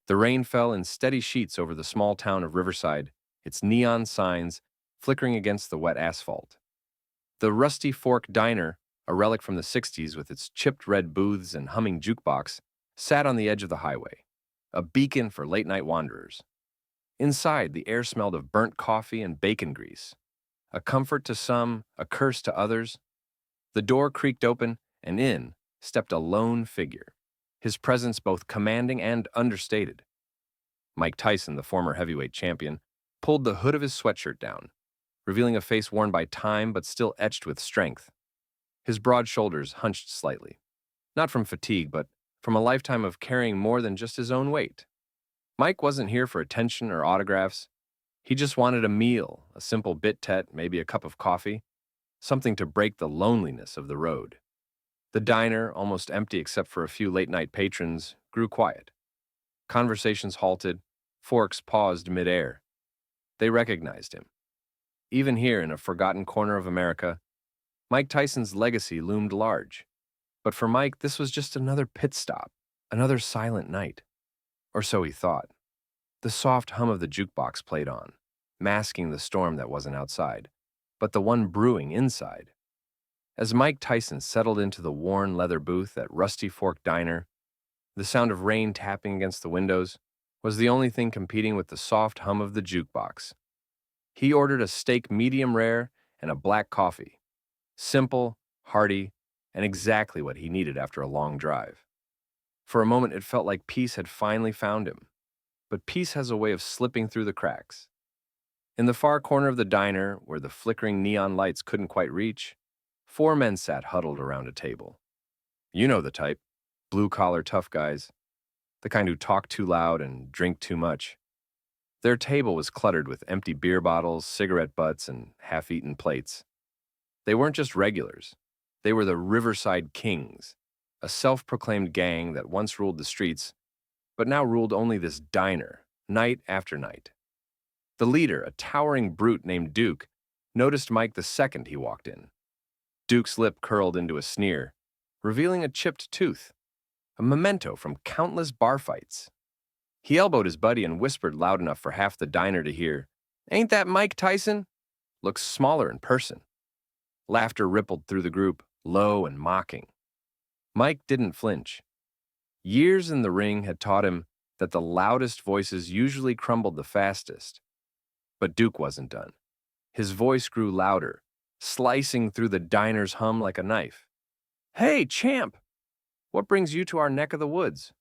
The rain fell in steady sheets over the small town of Riverside, its neon signs flickering against the wet asphalt. The Rusty Fork Diner, a relic from the 60s with its chipped red booths and humming jukebox, sat on the edge of the highway, a beacon for late-night wanderers. Inside, the air smelled of burnt coffee and bacon grease. A comfort to some, a curse to others. The door creaked open, and in stepped a lone figure, his presence both commanding and understated. Mike Tyson, the former heavyweight champion, pulled the hood of his sweatshirt down, revealing a face worn by time but still etched with strength. His broad shoulders hunched slightly, not from fatigue, but from a lifetime of carrying more than just his own weight. Mike wasn't here for attention or autographs. He just wanted a meal, a simple bit-tet, maybe a cup of coffee, something to break the loneliness of the road. The diner, almost empty except for a few late-night patrons, grew quiet. Conversations halted, forks paused mid-air. They recognized him. Even here in a forgotten corner of America, Mike Tyson's legacy loomed large. But for Mike, this was just another pit stop, another silent night. Or so he thought. The soft hum of the jukebox played on, masking the storm that wasn't outside, but the one brewing inside. As Mike Tyson settled into the worn leather booth at Rusty Fork Diner, the sound of rain tapping against the windows was the only thing competing with the soft hum of the jukebox. He ordered a steak medium rare and a black coffee. Simple, hearty, and exactly what he needed after a long drive. For a moment, it felt like peace had finally found him. But peace has a way of slipping through the cracks. In the far corner of the diner, where the flickering neon lights couldn't quite reach, four men sat huddled around a table. You know the type, blue-collar tough guys, the kind who talk too loud and drink too much. Their table was cluttered with empty beer bottles, cigarette butts, and half-eaten plates. They weren't just regulars. They were the Riverside Kings, a self-proclaimed gang that once ruled the streets, but now ruled only this diner, night after night. The leader, a towering brute named Duke, noticed Mike the second he walked in. Duke's lip curled into a sneer, revealing a chipped tooth, a memento from countless bar fights. He elbowed his buddy and whispered loud enough for half the diner to hear, "Ain't that Mike Tyson?" Looks smaller in person. Laughter rippled through the group, low and mocking. Mike didn't flinch. Years in the ring had taught him that the loudest voices usually crumbled the fastest. But Duke wasn't done. His voice grew louder, slicing through the diner's hum like a knife. "Hey, champ! What brings you to our neck of the woods?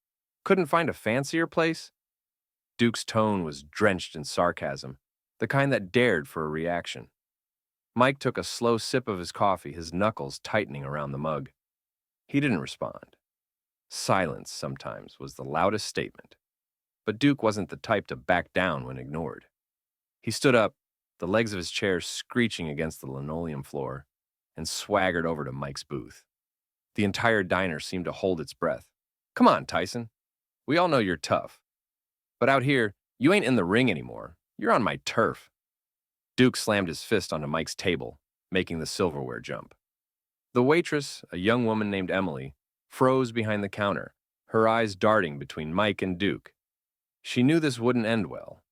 Couldn't find a fancier place?" Duke's tone was drenched in sarcasm, the kind that dared for a reaction. Mike took a slow sip of his coffee, his knuckles tightening around the mug. He didn't respond. Silence, sometimes, was the loudest statement. But Duke wasn't the type to back down when ignored. He stood up, the legs of his chair screeching against the linoleum floor, and swaggered over to Mike's booth. The entire diner seemed to hold its breath. "Come on, Tyson. We all know you're tough. But out here, you ain't in the ring anymore. You're on my turf." Duke slammed his fist onto Mike's table, making the silverware jump. The waitress, a young woman named Emily, froze behind the counter, her eyes darting between Mike and Duke. She knew this wouldn't end well.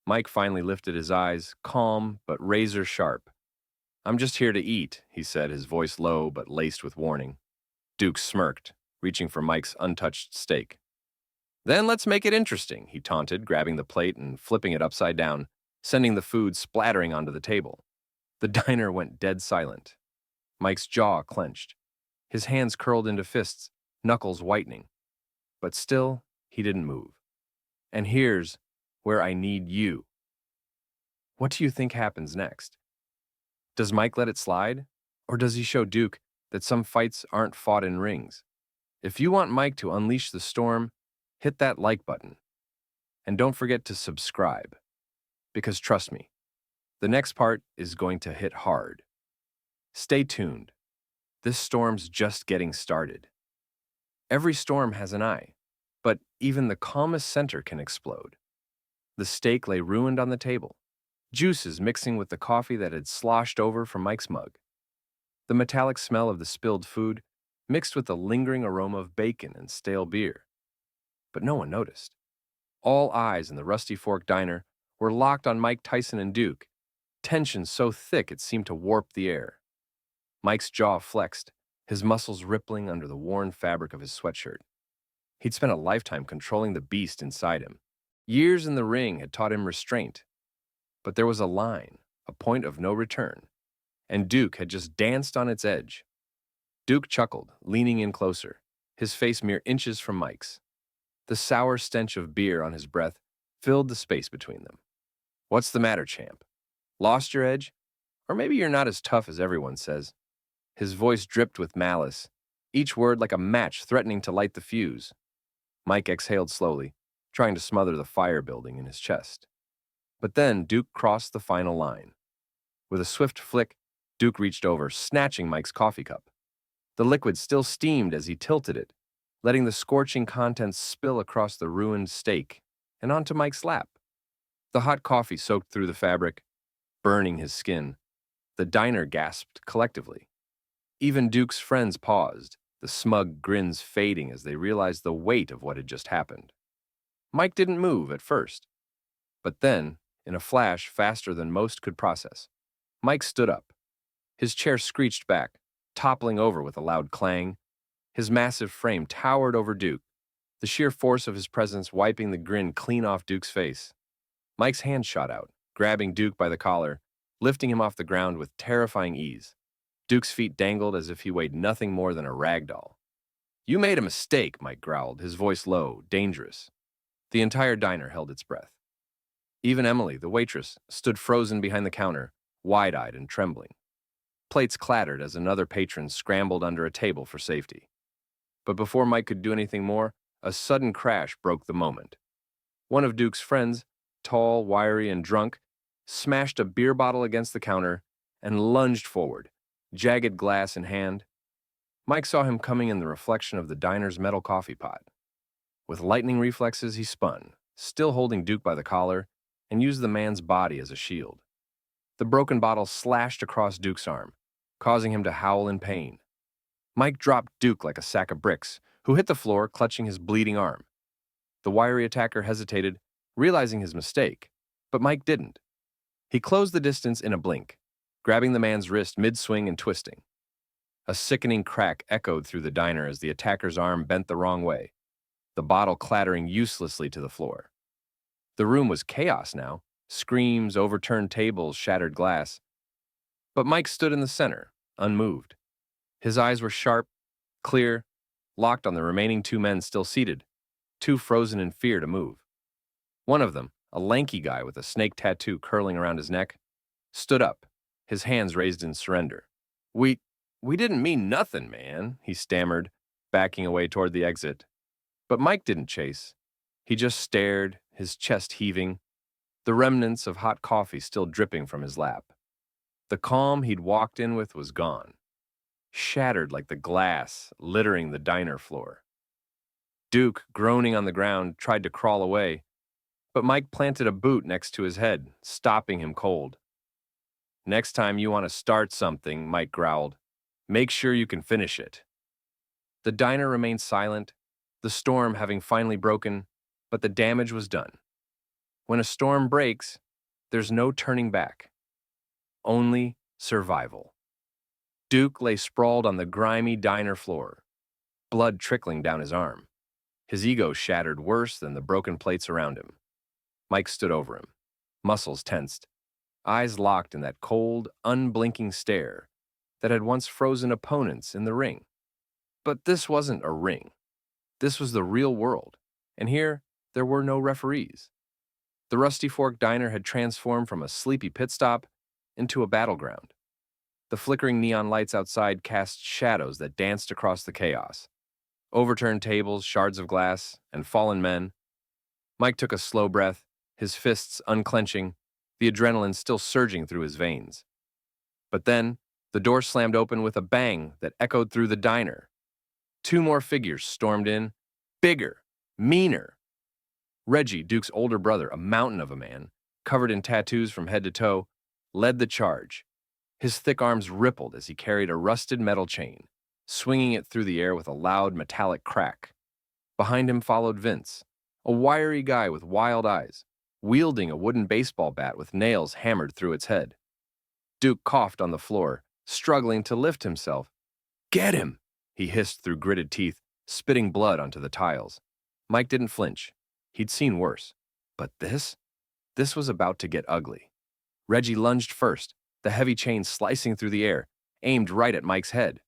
Mike finally lifted his eyes, calm but razor sharp. "I'm just here to eat," he said, his voice low but laced with warning. Duke smirked, reaching for Mike's untouched steak. "Then let's make it interesting," he taunted, grabbing the plate and flipping it upside down, sending the food splattering onto the table. The diner went dead silent. Mike's jaw clenched. His hands curled into fists, knuckles whitening. But still, he didn't move. "And here's where I need you." What do you think happens next? Does Mike let it slide? Or does he show Duke that some fights aren't fought in rings? If you want Mike to unleash the storm, hit that like button. And don't forget to subscribe. Because trust me, the next part is going to hit hard. Stay tuned. This storm's just getting started. Every storm has an eye, but even the calmest center can explode. The steak lay ruined on the table, juices mixing with the coffee that had sloshed over from Mike's mug. The metallic smell of the spilled food mixed with the lingering aroma of bacon and stale beer. But no one noticed. All eyes in the Rusty Fork Diner were locked on Mike Tyson and Duke, tension so thick it seemed to warp the air. Mike's jaw flexed, his muscles rippling under the worn fabric of his sweatshirt. He'd spent a lifetime controlling the beast inside him. Years in the ring had taught him restraint. But there was a line, a point of no return, and Duke had just danced on its edge. Duke chuckled, leaning in closer, his face mere inches from Mike's. The sour stench of beer on his breath filled the space between them. "What's the matter, champ? Lost your edge? Or maybe you're not as tough as everyone says." His voice dripped with malice, each word like a match threatening to light the fuse. Mike exhaled slowly, trying to smother the fire building in his chest. But then Duke crossed the final line. With a swift flick, Duke reached over, snatching Mike's coffee cup. The liquid still steamed as he tilted it, letting the scorching contents spill across the ruined steak and onto Mike's lap. The hot coffee soaked through the fabric, burning his skin. The diner gasped collectively. Even Duke's friends paused, the smug grins fading as they realized the weight of what had just happened. Mike didn't move at first. But then, in a flash faster than most could process, Mike stood up. His chair screeched back, toppling over with a loud clang. His massive frame towered over Duke, the sheer force of his presence wiping the grin clean off Duke's face. Mike's hand shot out, grabbing Duke by the collar, lifting him off the ground with terrifying ease. Duke's feet dangled as if he weighed nothing more than a rag doll. "You made a mistake," Mike growled, his voice low, dangerous. The entire diner held its breath. Even Emily, the waitress, stood frozen behind the counter, wide-eyed and trembling. Plates clattered as another patron scrambled under a table for safety. But before Mike could do anything more, a sudden crash broke the moment. One of Duke's friends, tall, wiry, and drunk, smashed a beer bottle against the counter and lunged forward, jagged glass in hand. Mike saw him coming in the reflection of the diner's metal coffee pot. With lightning reflexes, he spun, still holding Duke by the collar, and used the man's body as a shield. The broken bottle slashed across Duke's arm, causing him to howl in pain. Mike dropped Duke like a sack of bricks, who hit the floor, clutching his bleeding arm. The wiry attacker hesitated, realizing his mistake, but Mike didn't. He closed the distance in a blink, grabbing the man's wrist mid-swing and twisting. A sickening crack echoed through the diner as the attacker's arm bent the wrong way, the bottle clattering uselessly to the floor. The room was chaos now, screams, overturned tables, shattered glass. But Mike stood in the center, unmoved. His eyes were sharp, clear, locked on the remaining two men still seated, too frozen in fear to move. One of them, a lanky guy with a snake tattoo curling around his neck, stood up, his hands raised in surrender. We didn't mean nothing, man," he stammered, backing away toward the exit. But Mike didn't chase. He just stared, his chest heaving, the remnants of hot coffee still dripping from his lap. The calm he'd walked in with was gone, shattered like the glass littering the diner floor. Duke, groaning on the ground, tried to crawl away, but Mike planted a boot next to his head, stopping him cold. "Next time you want to start something," Mike growled, "make sure you can finish it." The diner remained silent, the storm having finally broken, but the damage was done. When a storm breaks, there's no turning back. Only survival. Duke lay sprawled on the grimy diner floor, blood trickling down his arm. His ego shattered worse than the broken plates around him. Mike stood over him, muscles tensed, eyes locked in that cold, unblinking stare that had once frozen opponents in the ring. But this wasn't a ring. This was the real world, and here there were no referees. The Rusty Fork Diner had transformed from a sleepy pit stop into a battleground. The flickering neon lights outside cast shadows that danced across the chaos. Overturned tables, shards of glass, and fallen men. Mike took a slow breath, his fists unclenching, the adrenaline still surging through his veins. But then, the door slammed open with a bang that echoed through the diner. Two more figures stormed in, bigger, meaner. Reggie, Duke's older brother, a mountain of a man, covered in tattoos from head to toe, led the charge. His thick arms rippled as he carried a rusted metal chain, swinging it through the air with a loud metallic crack. Behind him followed Vince, a wiry guy with wild eyes, wielding a wooden baseball bat with nails hammered through its head. Duke coughed on the floor, struggling to lift himself. "Get him!" he hissed through gritted teeth, spitting blood onto the tiles. Mike didn't flinch. He'd seen worse. But this? This was about to get ugly. Reggie lunged first, the heavy chain slicing through the air, aimed right at Mike's head.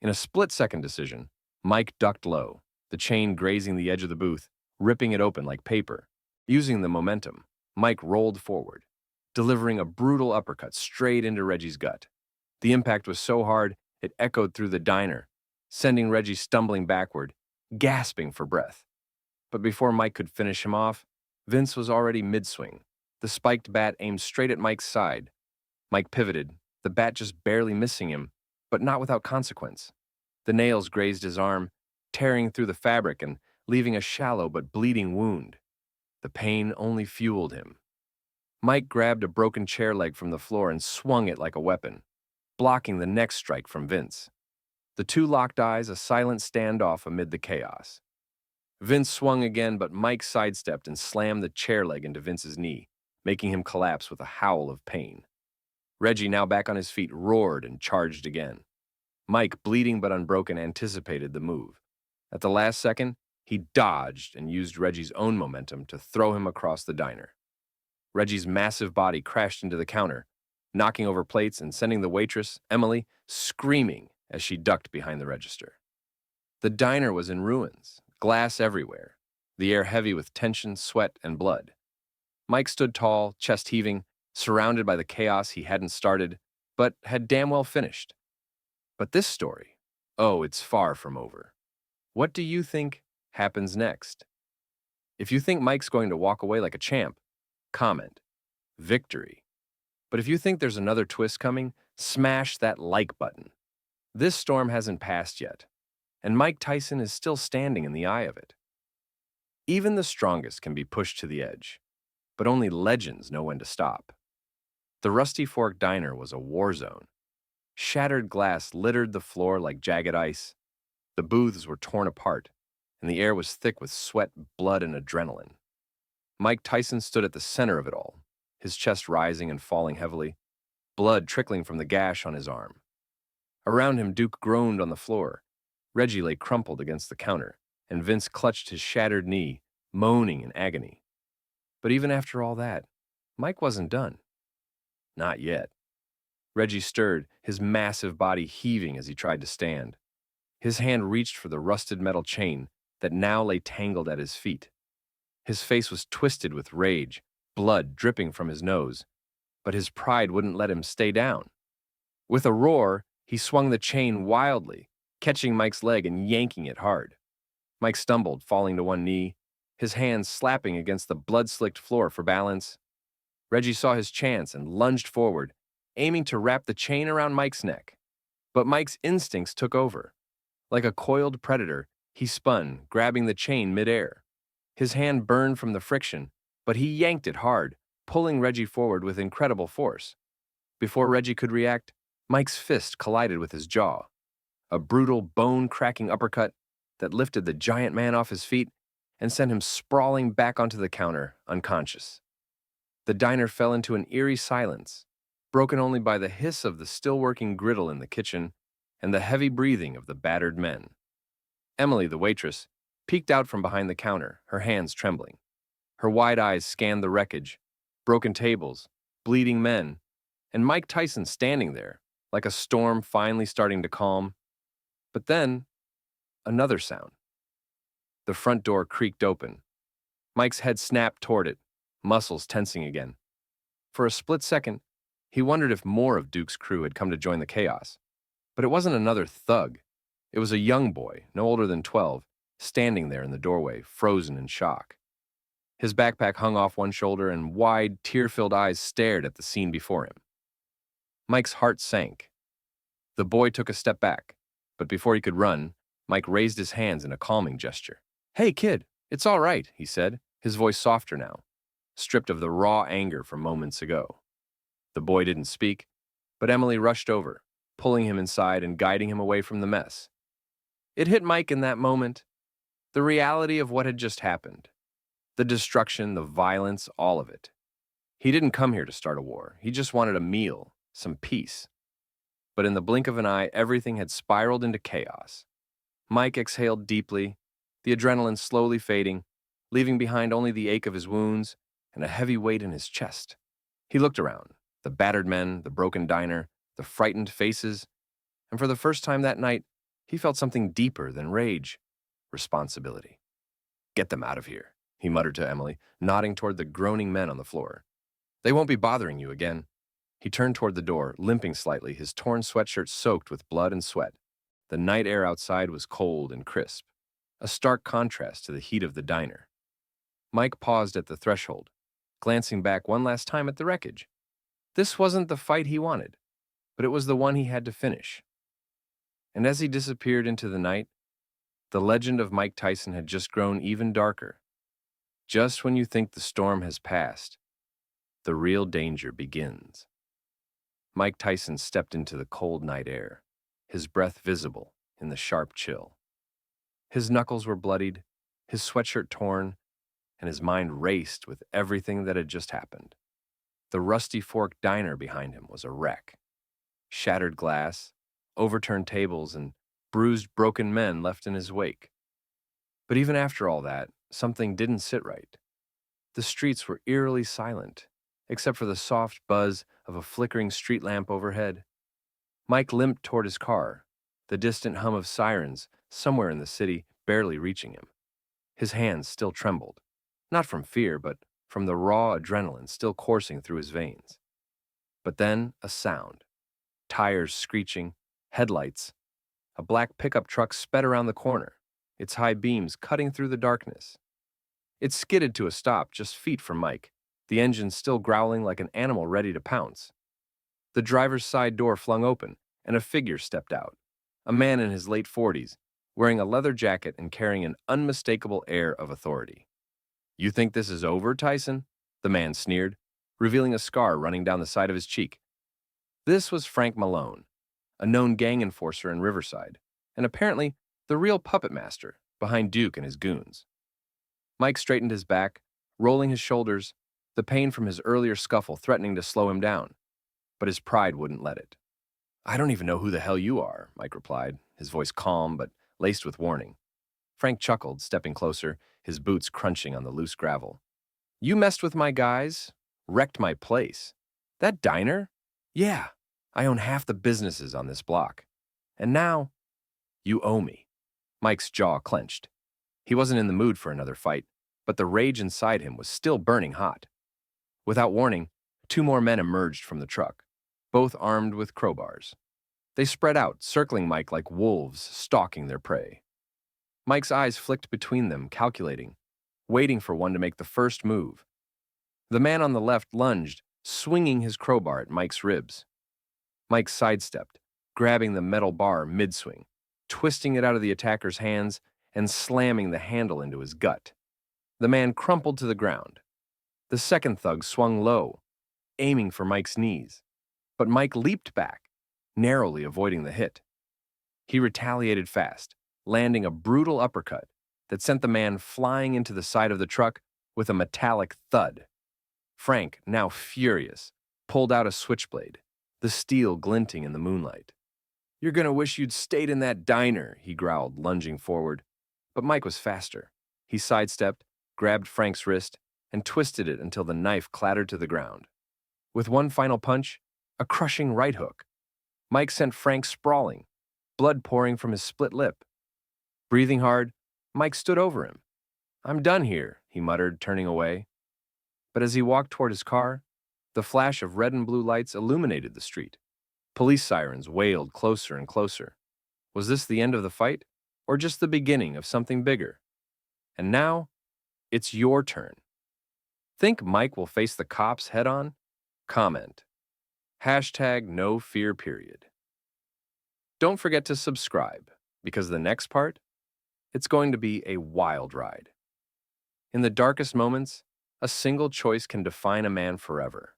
In a split-second decision, Mike ducked low, the chain grazing the edge of the booth, ripping it open like paper. Using the momentum, Mike rolled forward, delivering a brutal uppercut straight into Reggie's gut. The impact was so hard, it echoed through the diner, sending Reggie stumbling backward, gasping for breath. But before Mike could finish him off, Vince was already mid-swing, the spiked bat aimed straight at Mike's side. Mike pivoted, the bat just barely missing him, but not without consequence. The nails grazed his arm, tearing through the fabric and leaving a shallow but bleeding wound. The pain only fueled him. Mike grabbed a broken chair leg from the floor and swung it like a weapon, blocking the next strike from Vince. The two locked eyes, a silent standoff amid the chaos. Vince swung again, but Mike sidestepped and slammed the chair leg into Vince's knee, making him collapse with a howl of pain. Reggie, now back on his feet, roared and charged again. Mike, bleeding but unbroken, anticipated the move. At the last second, he dodged and used Reggie's own momentum to throw him across the diner. Reggie's massive body crashed into the counter, knocking over plates and sending the waitress, Emily, screaming as she ducked behind the register. The diner was in ruins, glass everywhere, the air heavy with tension, sweat, and blood. Mike stood tall, chest heaving, surrounded by the chaos he hadn't started, but had damn well finished. But this story, oh, it's far from over. What do you think happens next? If you think Mike's going to walk away like a champ, comment, victory. But if you think there's another twist coming, smash that like button. This storm hasn't passed yet, and Mike Tyson is still standing in the eye of it. Even the strongest can be pushed to the edge, but only legends know when to stop. The Rusty Fork Diner was a war zone. Shattered glass littered the floor like jagged ice. The booths were torn apart, and the air was thick with sweat, blood, and adrenaline. Mike Tyson stood at the center of it all, his chest rising and falling heavily, blood trickling from the gash on his arm. Around him, Duke groaned on the floor. Reggie lay crumpled against the counter, and Vince clutched his shattered knee, moaning in agony. But even after all that, Mike wasn't done. Not yet. Reggie stirred, his massive body heaving as he tried to stand. His hand reached for the rusted metal chain that now lay tangled at his feet. His face was twisted with rage, blood dripping from his nose, but his pride wouldn't let him stay down. With a roar, he swung the chain wildly, catching Mike's leg and yanking it hard. Mike stumbled, falling to one knee, his hands slapping against the blood-slicked floor for balance. Reggie saw his chance and lunged forward, aiming to wrap the chain around Mike's neck. But Mike's instincts took over. Like a coiled predator, he spun, grabbing the chain midair. His hand burned from the friction, but he yanked it hard, pulling Reggie forward with incredible force. Before Reggie could react, Mike's fist collided with his jaw. A brutal, bone-cracking uppercut that lifted the giant man off his feet and sent him sprawling back onto the counter, unconscious. The diner fell into an eerie silence, broken only by the hiss of the still-working griddle in the kitchen and the heavy breathing of the battered men. Emily, the waitress, peeked out from behind the counter, her hands trembling. Her wide eyes scanned the wreckage, broken tables, bleeding men, and Mike Tyson standing there, like a storm finally starting to calm. But then, another sound. The front door creaked open. Mike's head snapped toward it, muscles tensing again. For a split second, he wondered if more of Duke's crew had come to join the chaos. But it wasn't another thug. It was a young boy, no older than 12, standing there in the doorway, frozen in shock. His backpack hung off one shoulder and wide, tear-filled eyes stared at the scene before him. Mike's heart sank. The boy took a step back, but before he could run, Mike raised his hands in a calming gesture. "Hey, kid, it's all right," he said, his voice softer now, stripped of the raw anger from moments ago. The boy didn't speak, but Emily rushed over, pulling him inside and guiding him away from the mess. It hit Mike in that moment, the reality of what had just happened. The destruction, the violence, all of it. He didn't come here to start a war. He just wanted a meal, some peace. But in the blink of an eye, everything had spiraled into chaos. Mike exhaled deeply, the adrenaline slowly fading, leaving behind only the ache of his wounds and a heavy weight in his chest. He looked around, the battered men, the broken diner, the frightened faces, and for the first time that night, he felt something deeper than rage, responsibility. "Get them out of here," he muttered to Emily, nodding toward the groaning men on the floor. "They won't be bothering you again." He turned toward the door, limping slightly, his torn sweatshirt soaked with blood and sweat. The night air outside was cold and crisp, a stark contrast to the heat of the diner. Mike paused at the threshold, glancing back one last time at the wreckage. This wasn't the fight he wanted, but it was the one he had to finish. And as he disappeared into the night, the legend of Mike Tyson had just grown even darker. Just when you think the storm has passed, the real danger begins. Mike Tyson stepped into the cold night air, his breath visible in the sharp chill. His knuckles were bloodied, his sweatshirt torn, and his mind raced with everything that had just happened. The Rusty Fork diner behind him was a wreck. Shattered glass, overturned tables, and bruised, broken men left in his wake. But even after all that, something didn't sit right. The streets were eerily silent, except for the soft buzz of a flickering street lamp overhead. Mike limped toward his car, the distant hum of sirens somewhere in the city barely reaching him. His hands still trembled, not from fear, but from the raw adrenaline still coursing through his veins. But then a sound. Tires screeching, headlights. A black pickup truck sped around the corner, its high beams cutting through the darkness. It skidded to a stop just feet from Mike, the engine still growling like an animal ready to pounce. The driver's side door flung open, and a figure stepped out. A man in his late 40s, wearing a leather jacket and carrying an unmistakable air of authority. "You think this is over, Tyson?" the man sneered, revealing a scar running down the side of his cheek. This was Frank Malone, a known gang enforcer in Riverside, and apparently the real puppet master behind Duke and his goons. Mike straightened his back, rolling his shoulders, the pain from his earlier scuffle threatening to slow him down. But his pride wouldn't let it. "I don't even know who the hell you are," Mike replied, his voice calm but laced with warning. Frank chuckled, stepping closer, his boots crunching on the loose gravel. "You messed with my guys, wrecked my place. That diner? Yeah, I own half the businesses on this block. And now, you owe me." Mike's jaw clenched. He wasn't in the mood for another fight, but the rage inside him was still burning hot. Without warning, two more men emerged from the truck, both armed with crowbars. They spread out, circling Mike like wolves stalking their prey. Mike's eyes flicked between them, calculating, waiting for one to make the first move. The man on the left lunged, swinging his crowbar at Mike's ribs. Mike sidestepped, grabbing the metal bar mid-swing, twisting it out of the attacker's hands and slamming the handle into his gut. The man crumpled to the ground. The second thug swung low, aiming for Mike's knees, but Mike leaped back, narrowly avoiding the hit. He retaliated fast, landing a brutal uppercut that sent the man flying into the side of the truck with a metallic thud. Frank, now furious, pulled out a switchblade, the steel glinting in the moonlight. "You're gonna wish you'd stayed in that diner," he growled, lunging forward. But Mike was faster. He sidestepped, grabbed Frank's wrist, and twisted it until the knife clattered to the ground. With one final punch, a crushing right hook, Mike sent Frank sprawling, blood pouring from his split lip. Breathing hard, Mike stood over him. "I'm done here," he muttered, turning away. But as he walked toward his car, the flash of red and blue lights illuminated the street. Police sirens wailed closer and closer. Was this the end of the fight, or just the beginning of something bigger? And now, it's your turn. Think Mike will face the cops head-on? Comment. #NoFearPeriod. Don't forget to subscribe, because the next part, it's going to be a wild ride. In the darkest moments, a single choice can define a man forever.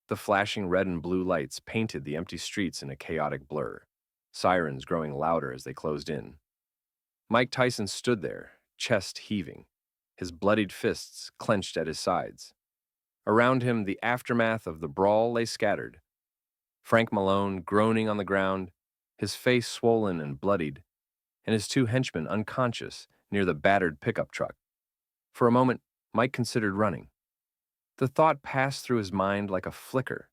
The flashing red and blue lights painted the empty streets in a chaotic blur, sirens growing louder as they closed in. Mike Tyson stood there, chest heaving, his bloodied fists clenched at his sides. Around him, the aftermath of the brawl lay scattered. Frank Malone groaning on the ground, his face swollen and bloodied, and his two henchmen unconscious near the battered pickup truck. For a moment, Mike considered running. The thought passed through his mind like a flicker,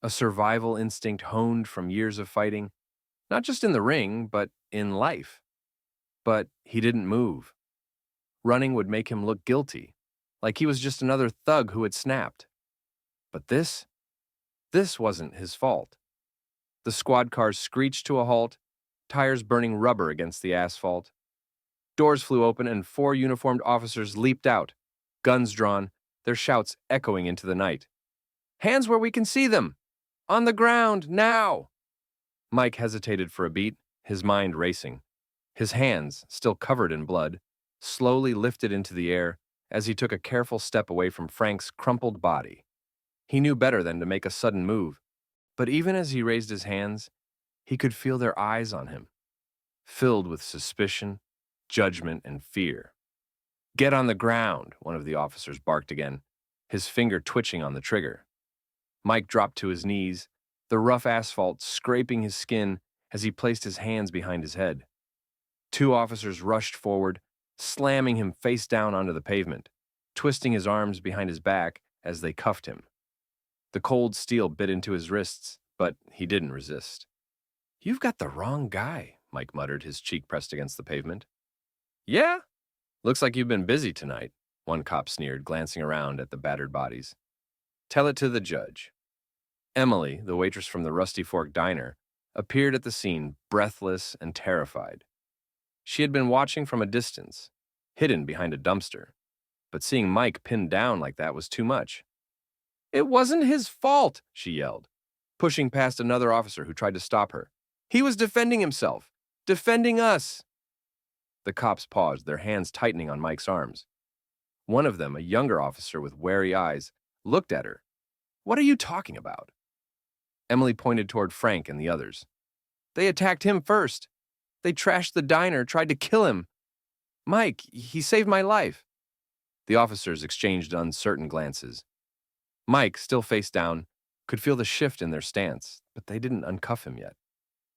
a survival instinct honed from years of fighting, not just in the ring, but in life. But he didn't move. Running would make him look guilty, like he was just another thug who had snapped. But this wasn't his fault. The squad cars screeched to a halt, tires burning rubber against the asphalt. Doors flew open and 4 uniformed officers leaped out, guns drawn, their shouts echoing into the night. "Hands where we can see them! On the ground, now!" Mike hesitated for a beat, his mind racing. His hands, still covered in blood, slowly lifted into the air as he took a careful step away from Frank's crumpled body. He knew better than to make a sudden move, but even as he raised his hands, he could feel their eyes on him, filled with suspicion, judgment, and fear. "Get on the ground," one of the officers barked again, his finger twitching on the trigger. Mike dropped to his knees, the rough asphalt scraping his skin as he placed his hands behind his head. 2 officers rushed forward, slamming him face down onto the pavement, twisting his arms behind his back as they cuffed him. The cold steel bit into his wrists, but he didn't resist. "You've got the wrong guy," Mike muttered, his cheek pressed against the pavement. "Yeah? Looks like you've been busy tonight," one cop sneered, glancing around at the battered bodies. "Tell it to the judge." Emily, the waitress from the Rusty Fork Diner, appeared at the scene, breathless and terrified. She had been watching from a distance, hidden behind a dumpster, but seeing Mike pinned down like that was too much. "It wasn't his fault," she yelled, pushing past another officer who tried to stop her. "He was defending himself, defending us." The cops paused, their hands tightening on Mike's arms. One of them, a younger officer with wary eyes, looked at her. "What are you talking about?" Emily pointed toward Frank and the others. "They attacked him first. They trashed the diner, tried to kill him. Mike, he saved my life." The officers exchanged uncertain glances. Mike, still face down, could feel the shift in their stance, but they didn't uncuff him yet.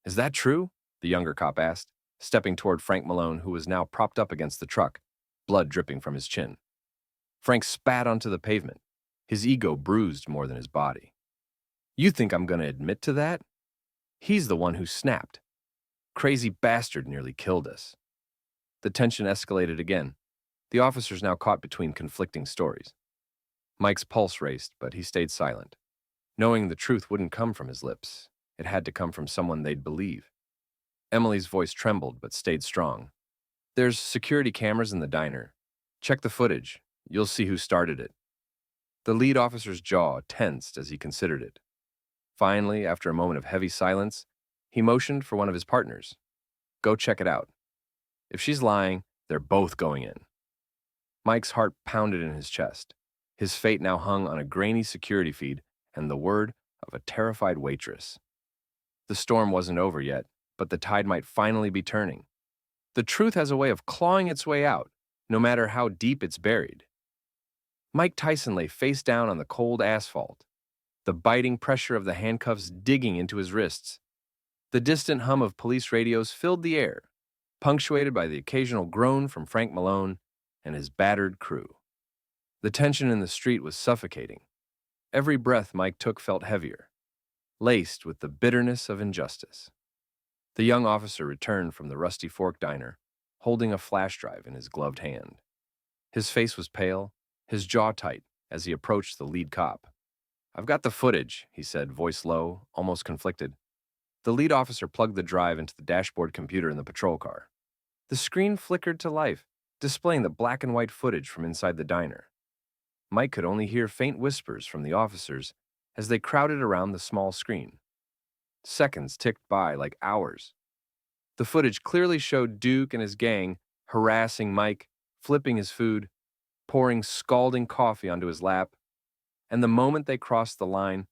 "Is that true?" the younger cop asked, stepping toward Frank Malone, who was now propped up against the truck, blood dripping from his chin. Frank spat onto the pavement, his ego bruised more than his body. "You think I'm going to admit to that? He's the one who snapped. Crazy bastard nearly killed us." The tension escalated again, the officers now caught between conflicting stories. Mike's pulse raced, but he stayed silent. Knowing the truth wouldn't come from his lips, it had to come from someone they'd believe. Emily's voice trembled, but stayed strong. "There's security cameras in the diner. Check the footage. You'll see who started it." The lead officer's jaw tensed as he considered it. Finally, after a moment of heavy silence, he motioned for one of his partners. "Go check it out. If she's lying, they're both going in." Mike's heart pounded in his chest. His fate now hung on a grainy security feed and the word of a terrified waitress. The storm wasn't over yet, but the tide might finally be turning. The truth has a way of clawing its way out, no matter how deep it's buried. Mike Tyson lay face down on the cold asphalt, the biting pressure of the handcuffs digging into his wrists. The distant hum of police radios filled the air, punctuated by the occasional groan from Frank Malone and his battered crew. The tension in the street was suffocating. Every breath Mike took felt heavier, laced with the bitterness of injustice. The young officer returned from the Rusty Fork Diner, holding a flash drive in his gloved hand. His face was pale, his jaw tight, as he approached the lead cop. "I've got the footage," he said, voice low, almost conflicted. The lead officer plugged the drive into the dashboard computer in the patrol car. The screen flickered to life, displaying the black and white footage from inside the diner. Mike could only hear faint whispers from the officers as they crowded around the small screen. Seconds ticked by like hours. The footage clearly showed Duke and his gang harassing Mike, flipping his food, pouring scalding coffee onto his lap, and the moment they crossed the line,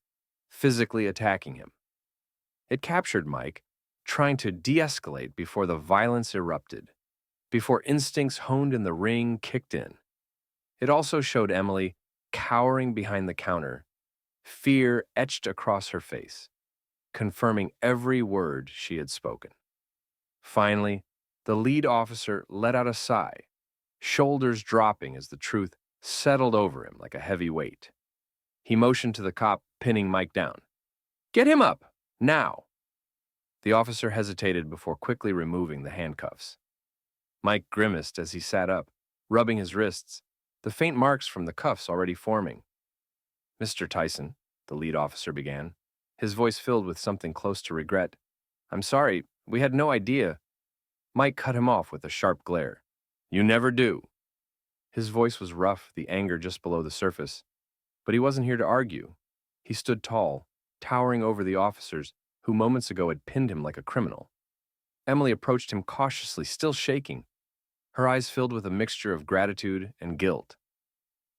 physically attacking him. It captured Mike, trying to de-escalate before the violence erupted, before instincts honed in the ring kicked in. It also showed Emily cowering behind the counter, fear etched across her face, confirming every word she had spoken. Finally, the lead officer let out a sigh, shoulders dropping as the truth settled over him like a heavy weight. He motioned to the cop, pinning Mike down. "Get him up! Now!" The officer hesitated before quickly removing the handcuffs. Mike grimaced as he sat up, rubbing his wrists, the faint marks from the cuffs already forming. "Mr. Tyson," the lead officer began, his voice filled with something close to regret. "I'm sorry, we had no idea." Mike cut him off with a sharp glare. "You never do." His voice was rough, the anger just below the surface. But he wasn't here to argue. He stood tall, towering over the officers who moments ago had pinned him like a criminal. Emily approached him cautiously, still shaking, her eyes filled with a mixture of gratitude and guilt.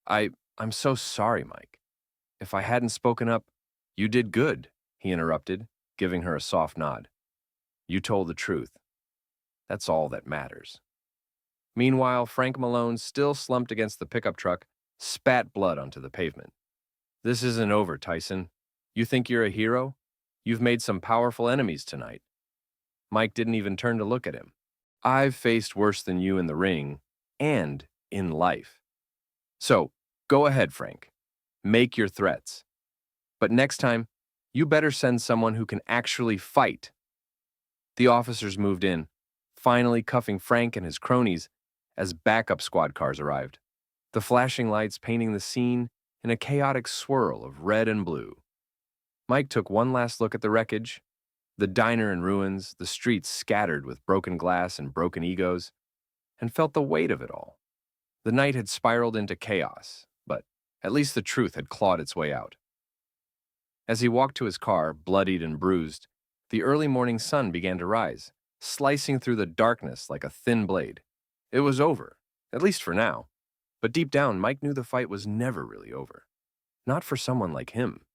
I'm so sorry, Mike. If I hadn't spoken up, you did good," he interrupted, giving her a soft nod. "You told the truth. That's all that matters." Meanwhile, Frank Malone, still slumped against the pickup truck, spat blood onto the pavement. "This isn't over, Tyson. You think you're a hero? You've made some powerful enemies tonight." Mike didn't even turn to look at him. "I've faced worse than you in the ring and in life. So, go ahead, Frank. Make your threats. But next time, you better send someone who can actually fight." The officers moved in, finally cuffing Frank and his cronies as backup squad cars arrived, the flashing lights painting the scene in a chaotic swirl of red and blue. Mike took one last look at the wreckage, the diner in ruins, the streets scattered with broken glass and broken egos, and felt the weight of it all. The night had spiraled into chaos, but at least the truth had clawed its way out. As he walked to his car, bloodied and bruised, the early morning sun began to rise, slicing through the darkness like a thin blade. It was over, at least for now. But deep down, Mike knew the fight was never really over. Not for someone like him.